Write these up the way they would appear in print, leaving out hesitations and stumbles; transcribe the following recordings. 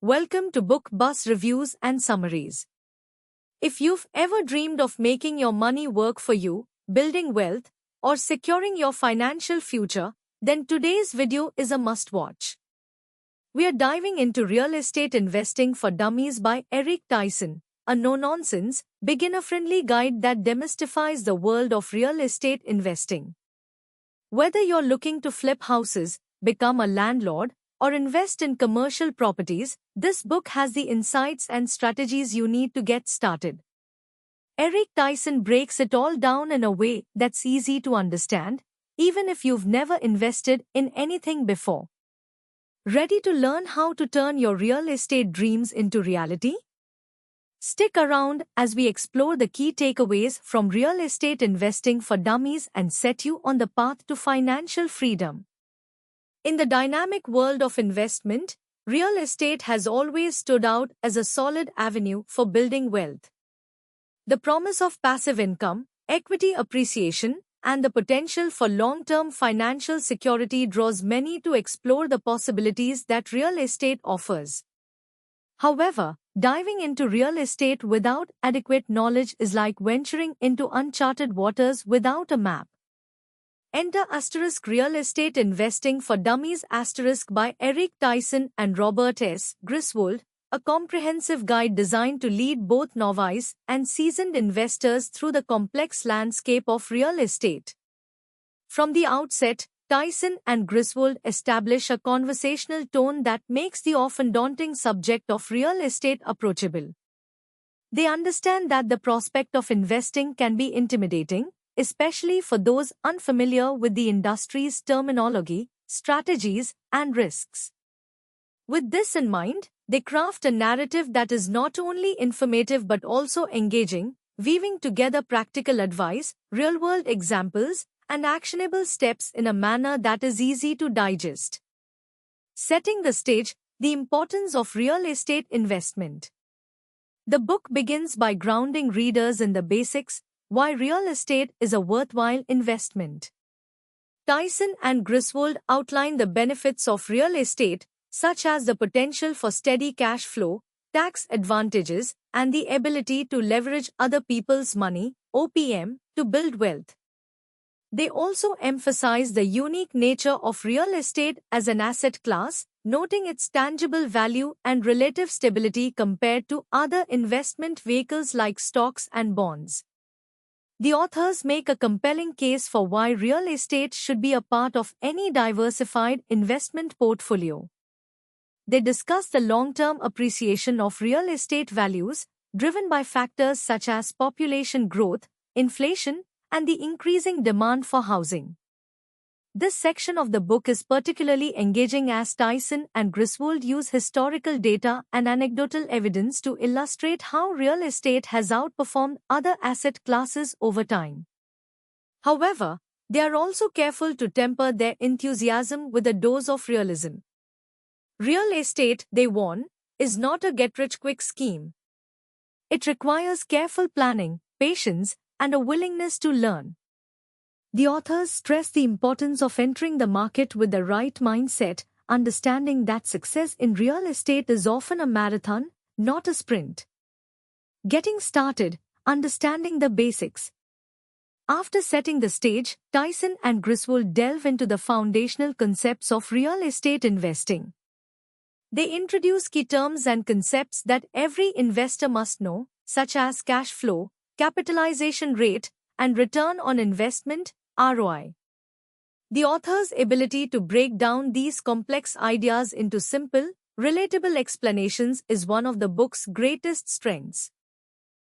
Welcome to Book Buzz Reviews and Summaries. If you've ever dreamed of making your money work for you, building wealth, or securing your financial future, then today's video is a must-watch. We are diving into Real Estate Investing for Dummies by Eric Tyson, a no-nonsense, beginner-friendly guide that demystifies the world of real estate investing. Whether you're looking to flip houses, become a landlord, or invest in commercial properties, this book has the insights and strategies you need to get started. Eric Tyson breaks it all down in a way that's easy to understand, even if you've never invested in anything before. Ready to learn how to turn your real estate dreams into reality? Stick around as we explore the key takeaways from Real Estate Investing for Dummies and set you on the path to financial freedom. In the dynamic world of investment, real estate has always stood out as a solid avenue for building wealth. The promise of passive income, equity appreciation, and the potential for long-term financial security draws many to explore the possibilities that real estate offers. However, diving into real estate without adequate knowledge is like venturing into uncharted waters without a map. Enter Real Estate Investing for Dummies by Eric Tyson and Robert S. Griswold, a comprehensive guide designed to lead both novice and seasoned investors through the complex landscape of real estate. From the outset, Tyson and Griswold establish a conversational tone that makes the often daunting subject of real estate approachable. They understand that the prospect of investing can be intimidating, especially for those unfamiliar with the industry's terminology, strategies, and risks. With this in mind, they craft a narrative that is not only informative but also engaging, weaving together practical advice, real-world examples, and actionable steps in a manner that is easy to digest. Setting the stage, the importance of real estate investment. The book begins by grounding readers in the basics: why real estate is a worthwhile investment. Tyson and Griswold outline the benefits of real estate, such as the potential for steady cash flow, tax advantages, and the ability to leverage other people's money, OPM, to build wealth. They also emphasize the unique nature of real estate as an asset class, noting its tangible value and relative stability compared to other investment vehicles like stocks and bonds. The authors make a compelling case for why real estate should be a part of any diversified investment portfolio. They discuss the long-term appreciation of real estate values, driven by factors such as population growth, inflation, and the increasing demand for housing. This section of the book is particularly engaging as Tyson and Griswold use historical data and anecdotal evidence to illustrate how real estate has outperformed other asset classes over time. However, they are also careful to temper their enthusiasm with a dose of realism. Real estate, they warn, is not a get-rich-quick scheme. It requires careful planning, patience, and a willingness to learn. The authors stress the importance of entering the market with the right mindset, understanding that success in real estate is often a marathon, not a sprint. Getting started, understanding the basics. After setting the stage, Tyson and Griswold delve into the foundational concepts of real estate investing. They introduce key terms and concepts that every investor must know, such as cash flow, capitalization rate, and return on investment, ROI. The author's ability to break down these complex ideas into simple, relatable explanations is one of the book's greatest strengths.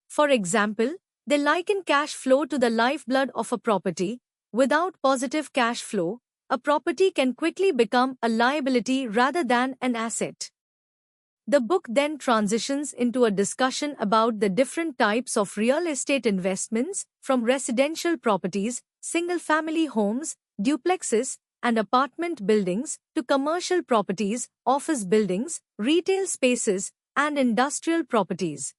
For example, they liken cash flow to the lifeblood of a property. Without positive cash flow, a property can quickly become a liability rather than an asset. The book then transitions into a discussion about the different types of real estate investments, from residential properties, single-family homes, duplexes, and apartment buildings, to commercial properties, office buildings, retail spaces, and industrial properties.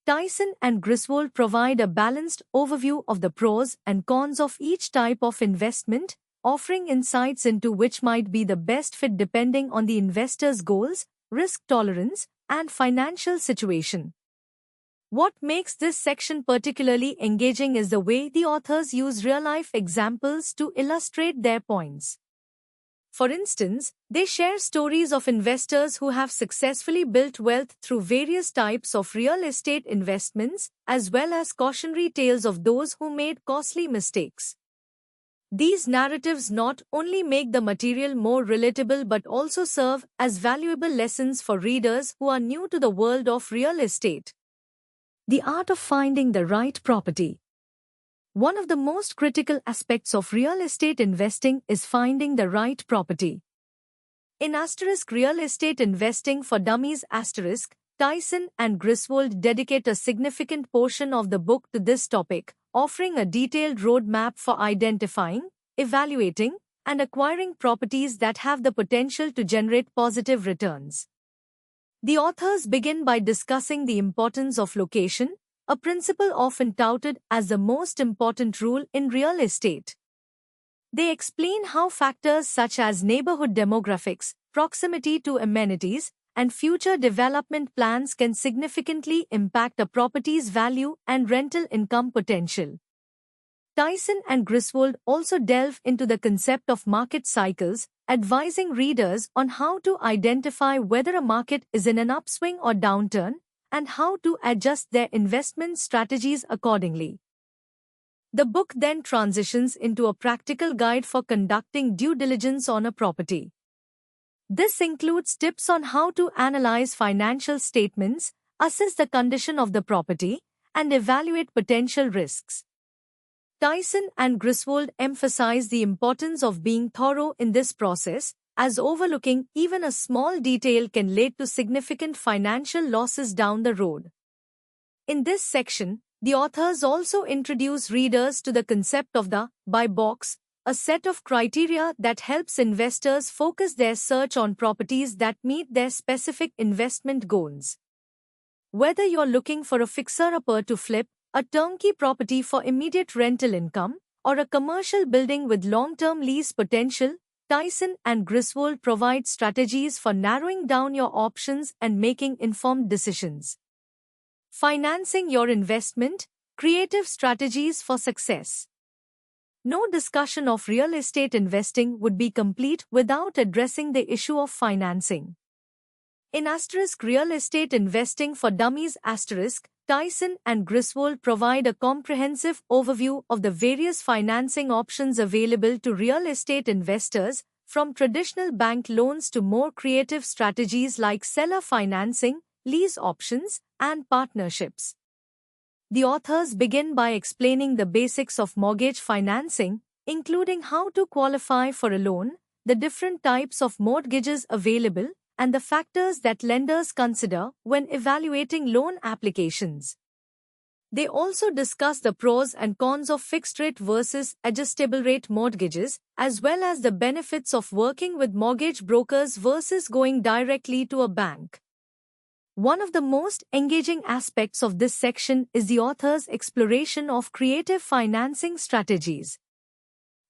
Tyson and Griswold provide a balanced overview of the pros and cons of each type of investment, offering insights into which might be the best fit depending on the investor's goals, risk tolerance, and financial situation. What makes this section particularly engaging is the way the authors use real-life examples to illustrate their points. For instance, they share stories of investors who have successfully built wealth through various types of real estate investments, as well as cautionary tales of those who made costly mistakes. These narratives not only make the material more relatable but also serve as valuable lessons for readers who are new to the world of real estate. The art of finding the right property. One of the most critical aspects of real estate investing is finding the right property. In Real Estate Investing for Dummies Tyson and Griswold dedicate a significant portion of the book to this topic, offering a detailed roadmap for identifying, evaluating, and acquiring properties that have the potential to generate positive returns. The authors begin by discussing the importance of location, a principle often touted as the most important rule in real estate. They explain how factors such as neighborhood demographics, proximity to amenities, and future development plans can significantly impact a property's value and rental income potential. Tyson and Griswold also delve into the concept of market cycles, advising readers on how to identify whether a market is in an upswing or downturn, and how to adjust their investment strategies accordingly. The book then transitions into a practical guide for conducting due diligence on a property. This includes tips on how to analyze financial statements, assess the condition of the property, and evaluate potential risks. Tyson and Griswold emphasize the importance of being thorough in this process, as overlooking even a small detail can lead to significant financial losses down the road. In this section, the authors also introduce readers to the concept of the buy box, a set of criteria that helps investors focus their search on properties that meet their specific investment goals. Whether you're looking for a fixer-upper to flip, a turnkey property for immediate rental income, or a commercial building with long-term lease potential, Tyson and Griswold provide strategies for narrowing down your options and making informed decisions. Financing your investment, creative strategies for success. No discussion of real estate investing would be complete without addressing the issue of financing. In Real Estate Investing for Dummies Tyson and Griswold provide a comprehensive overview of the various financing options available to real estate investors, from traditional bank loans to more creative strategies like seller financing, lease options, and partnerships. The authors begin by explaining the basics of mortgage financing, including how to qualify for a loan, the different types of mortgages available, and the factors that lenders consider when evaluating loan applications. They also discuss the pros and cons of fixed-rate versus adjustable-rate mortgages, as well as the benefits of working with mortgage brokers versus going directly to a bank. One of the most engaging aspects of this section is the author's exploration of creative financing strategies.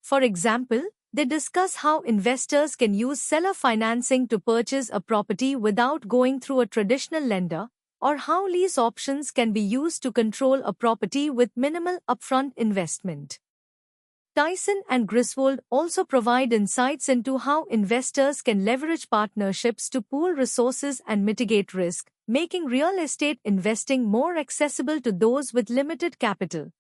For example, they discuss how investors can use seller financing to purchase a property without going through a traditional lender, or how lease options can be used to control a property with minimal upfront investment. Tyson and Griswold also provide insights into how investors can leverage partnerships to pool resources and mitigate risk, making real estate investing more accessible to those with limited capital.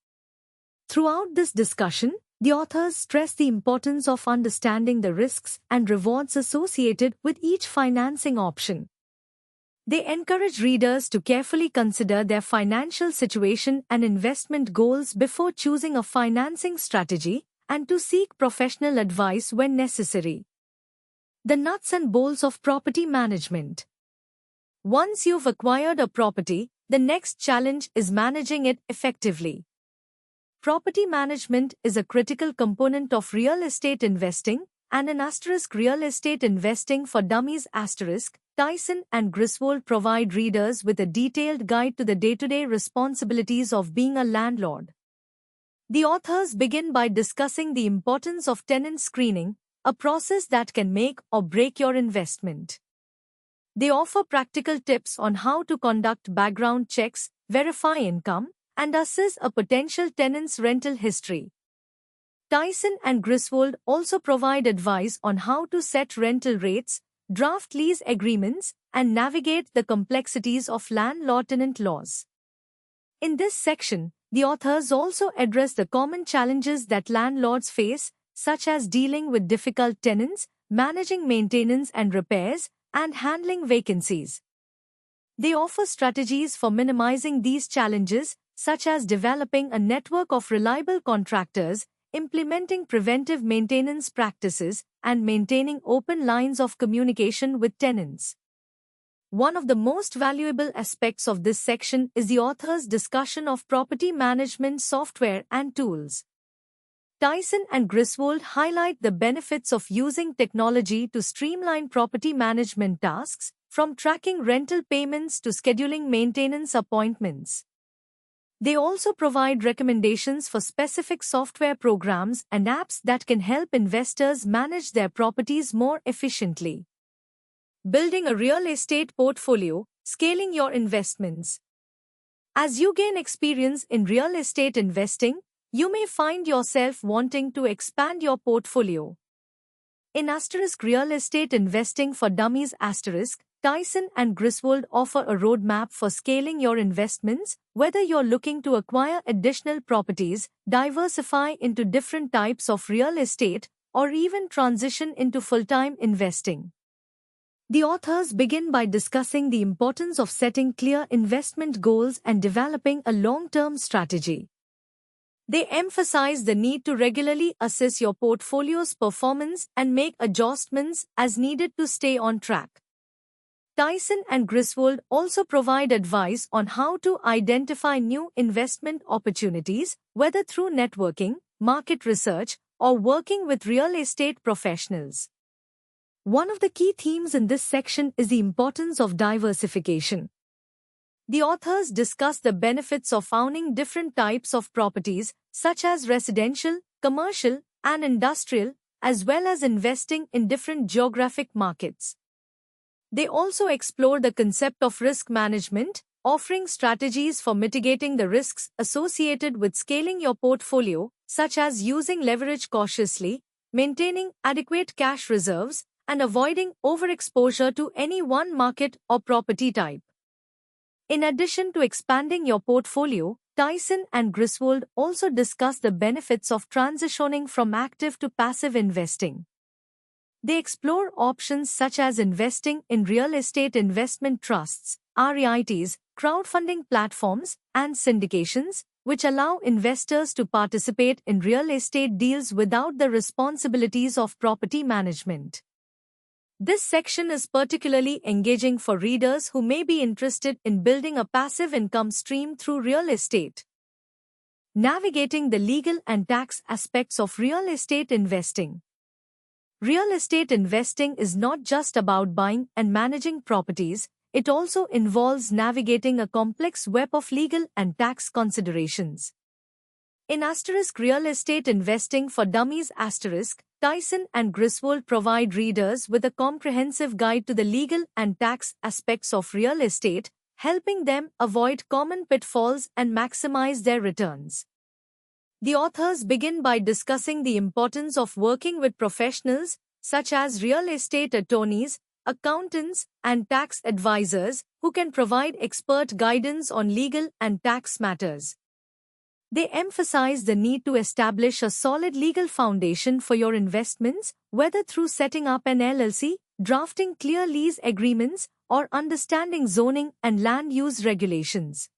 Throughout this discussion, the authors stress the importance of understanding the risks and rewards associated with each financing option. They encourage readers to carefully consider their financial situation and investment goals before choosing a financing strategy, and to seek professional advice when necessary. The nuts and bolts of property management. Once you've acquired a property, the next challenge is managing it effectively. Property management is a critical component of real estate investing, and in Real Estate Investing for Dummies Tyson and Griswold provide readers with a detailed guide to the day-to-day responsibilities of being a landlord. The authors begin by discussing the importance of tenant screening, a process that can make or break your investment. They offer practical tips on how to conduct background checks, verify income, and assess a potential tenant's rental history. Tyson and Griswold also provide advice on how to set rental rates, draft lease agreements, and navigate the complexities of landlord-tenant laws. In this section, the authors also address the common challenges that landlords face, such as dealing with difficult tenants, managing maintenance and repairs, and handling vacancies. They offer strategies for minimizing these challenges, such as developing a network of reliable contractors, implementing preventive maintenance practices, and maintaining open lines of communication with tenants. One of the most valuable aspects of this section is the author's discussion of property management software and tools. Tyson and Griswold highlight the benefits of using technology to streamline property management tasks, from tracking rental payments to scheduling maintenance appointments. They also provide recommendations for specific software programs and apps that can help investors manage their properties more efficiently. Building a real estate portfolio, scaling your investments. As you gain experience in real estate investing, you may find yourself wanting to expand your portfolio. In Real Estate Investing for Dummies Tyson and Griswold offer a roadmap for scaling your investments, whether you're looking to acquire additional properties, diversify into different types of real estate, or even transition into full-time investing. The authors begin by discussing the importance of setting clear investment goals and developing a long-term strategy. They emphasize the need to regularly assess your portfolio's performance and make adjustments as needed to stay on track. Tyson and Griswold also provide advice on how to identify new investment opportunities, whether through networking, market research, or working with real estate professionals. One of the key themes in this section is the importance of diversification. The authors discuss the benefits of owning different types of properties, such as residential, commercial, and industrial, as well as investing in different geographic markets. They also explore the concept of risk management, offering strategies for mitigating the risks associated with scaling your portfolio, such as using leverage cautiously, maintaining adequate cash reserves, and avoiding overexposure to any one market or property type. In addition to expanding your portfolio, Tyson and Griswold also discuss the benefits of transitioning from active to passive investing. They explore options such as investing in real estate investment trusts, REITs, crowdfunding platforms, and syndications, which allow investors to participate in real estate deals without the responsibilities of property management. This section is particularly engaging for readers who may be interested in building a passive income stream through real estate. Navigating the legal and tax aspects of real estate investing. Real estate investing is not just about buying and managing properties, it also involves navigating a complex web of legal and tax considerations. In Real Estate Investing for Dummies Tyson and Griswold provide readers with a comprehensive guide to the legal and tax aspects of real estate, helping them avoid common pitfalls and maximize their returns. The authors begin by discussing the importance of working with professionals, such as real estate attorneys, accountants, and tax advisors, who can provide expert guidance on legal and tax matters. They emphasize the need to establish a solid legal foundation for your investments, whether through setting up an LLC, drafting clear lease agreements, or understanding zoning and land use regulations.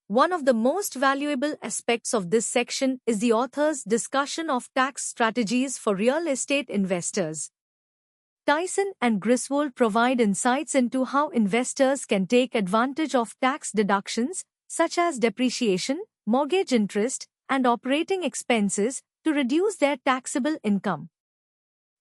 One of the most valuable aspects of this section is the author's discussion of tax strategies for real estate investors. Tyson and Griswold provide insights into how investors can take advantage of tax deductions, such as depreciation, mortgage interest, and operating expenses, to reduce their taxable income.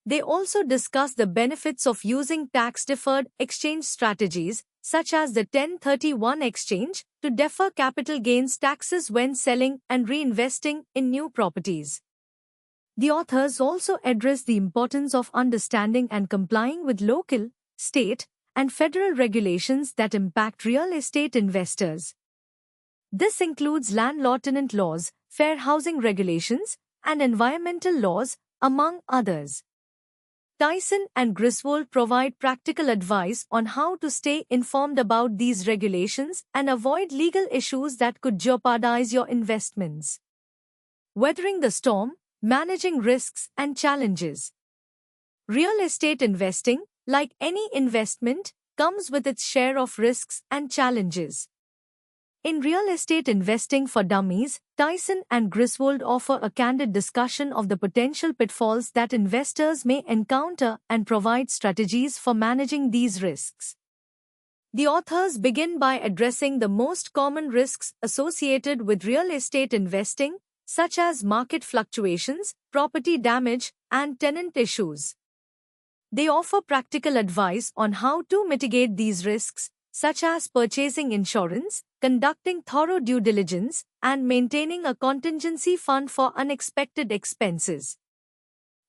They also discuss the benefits of using tax-deferred exchange strategies, such as the 1031 exchange, to defer capital gains taxes when selling and reinvesting in new properties. The authors also address the importance of understanding and complying with local, state, and federal regulations that impact real estate investors. This includes landlord-tenant laws, fair housing regulations, and environmental laws, among others. Tyson and Griswold provide practical advice on how to stay informed about these regulations and avoid legal issues that could jeopardize your investments. Weathering the storm, managing risks and challenges. Real estate investing, like any investment, comes with its share of risks and challenges. In Real Estate Investing for Dummies, Tyson and Griswold offer a candid discussion of the potential pitfalls that investors may encounter and provide strategies for managing these risks. The authors begin by addressing the most common risks associated with real estate investing, such as market fluctuations, property damage, and tenant issues. They offer practical advice on how to mitigate these risks, such as purchasing insurance, conducting thorough due diligence, and maintaining a contingency fund for unexpected expenses.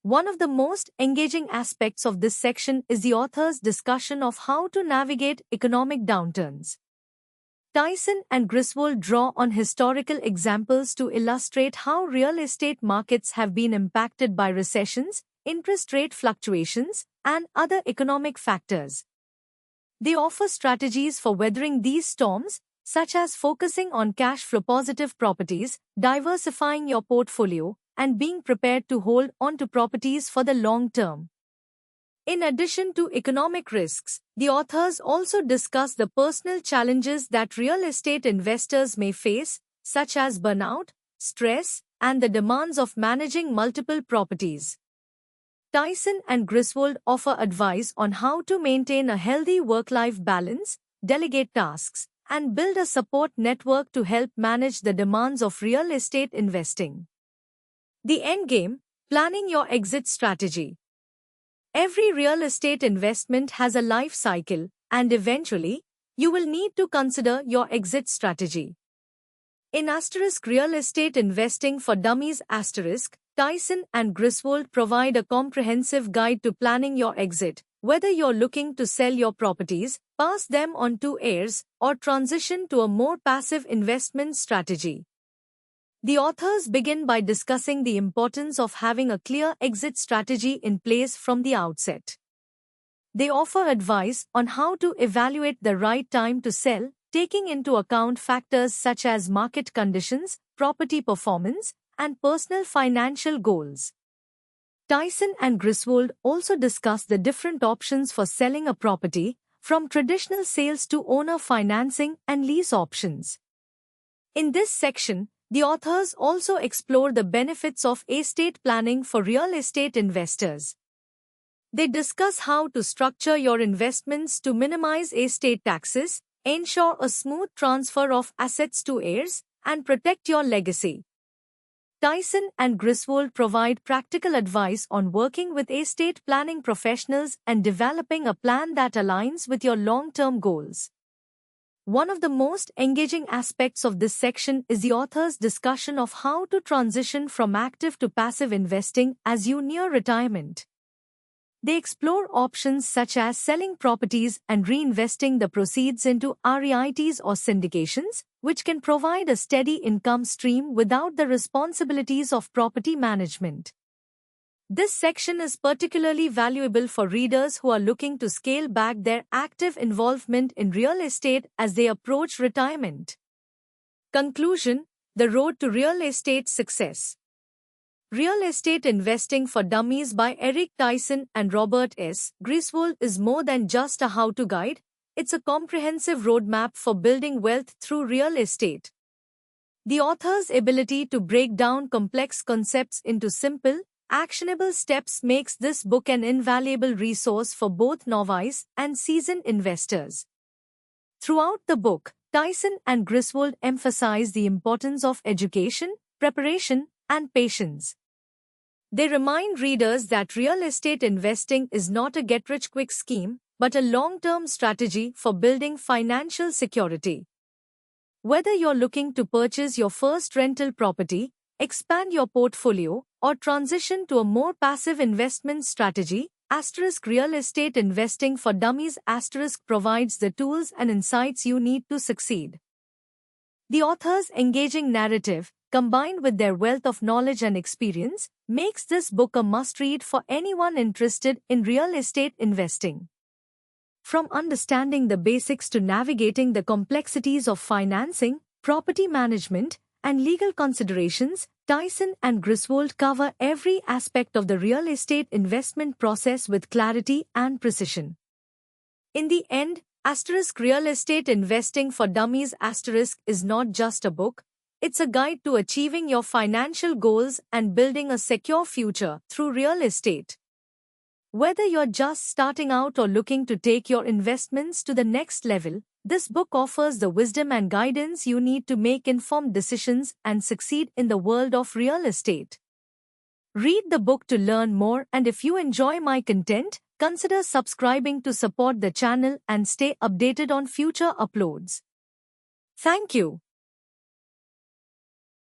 One of the most engaging aspects of this section is the author's discussion of how to navigate economic downturns. Tyson and Griswold draw on historical examples to illustrate how real estate markets have been impacted by recessions, interest rate fluctuations, and other economic factors. They offer strategies for weathering these storms, such as focusing on cash flow positive properties, diversifying your portfolio, and being prepared to hold on to properties for the long term. In addition to economic risks, the authors also discuss the personal challenges that real estate investors may face, such as burnout, stress, and the demands of managing multiple properties. Tyson and Griswold offer advice on how to maintain a healthy work-life balance, delegate tasks, and build a support network to help manage the demands of real estate investing. The endgame: planning your exit strategy. Every real estate investment has a life cycle, and eventually, you will need to consider your exit strategy. In Real Estate Investing for Dummies Tyson and Griswold provide a comprehensive guide to planning your exit, whether you're looking to sell your properties, pass them on to heirs, or transition to a more passive investment strategy. The authors begin by discussing the importance of having a clear exit strategy in place from the outset. They offer advice on how to evaluate the right time to sell, taking into account factors such as market conditions, property performance, and personal financial goals. Tyson and Griswold also discuss the different options for selling a property, from traditional sales to owner financing and lease options. In this section, the authors also explore the benefits of estate planning for real estate investors. They discuss how to structure your investments to minimize estate taxes, ensure a smooth transfer of assets to heirs, and protect your legacy. Tyson and Griswold provide practical advice on working with estate planning professionals and developing a plan that aligns with your long-term goals. One of the most engaging aspects of this section is the author's discussion of how to transition from active to passive investing as you near retirement. They explore options such as selling properties and reinvesting the proceeds into REITs or syndications, which can provide a steady income stream without the responsibilities of property management. This section is particularly valuable for readers who are looking to scale back their active involvement in real estate as they approach retirement. Conclusion: The Road to Real Estate Success. Real Estate Investing for Dummies by Eric Tyson and Robert S. Griswold is more than just a how-to guide. It's a comprehensive roadmap for building wealth through real estate. The author's ability to break down complex concepts into simple, actionable steps makes this book an invaluable resource for both novice and seasoned investors. Throughout the book, Tyson and Griswold emphasize the importance of education, preparation, and patience. They remind readers that real estate investing is not a get-rich-quick scheme, but a long-term strategy for building financial security. Whether you're looking to purchase your first rental property, expand your portfolio, or transition to a more passive investment strategy, Real Estate Investing for Dummies provides the tools and insights you need to succeed. The author's engaging narrative, combined with their wealth of knowledge and experience, makes this book a must-read for anyone interested in real estate investing. From understanding the basics to navigating the complexities of financing, property management, and legal considerations, Tyson and Griswold cover every aspect of the real estate investment process with clarity and precision. In the end, Real Estate Investing for Dummies is not just a book, it's a guide to achieving your financial goals and building a secure future through real estate. Whether you're just starting out or looking to take your investments to the next level, this book offers the wisdom and guidance you need to make informed decisions and succeed in the world of real estate. Read the book to learn more, and if you enjoy my content, consider subscribing to support the channel and stay updated on future uploads. Thank you.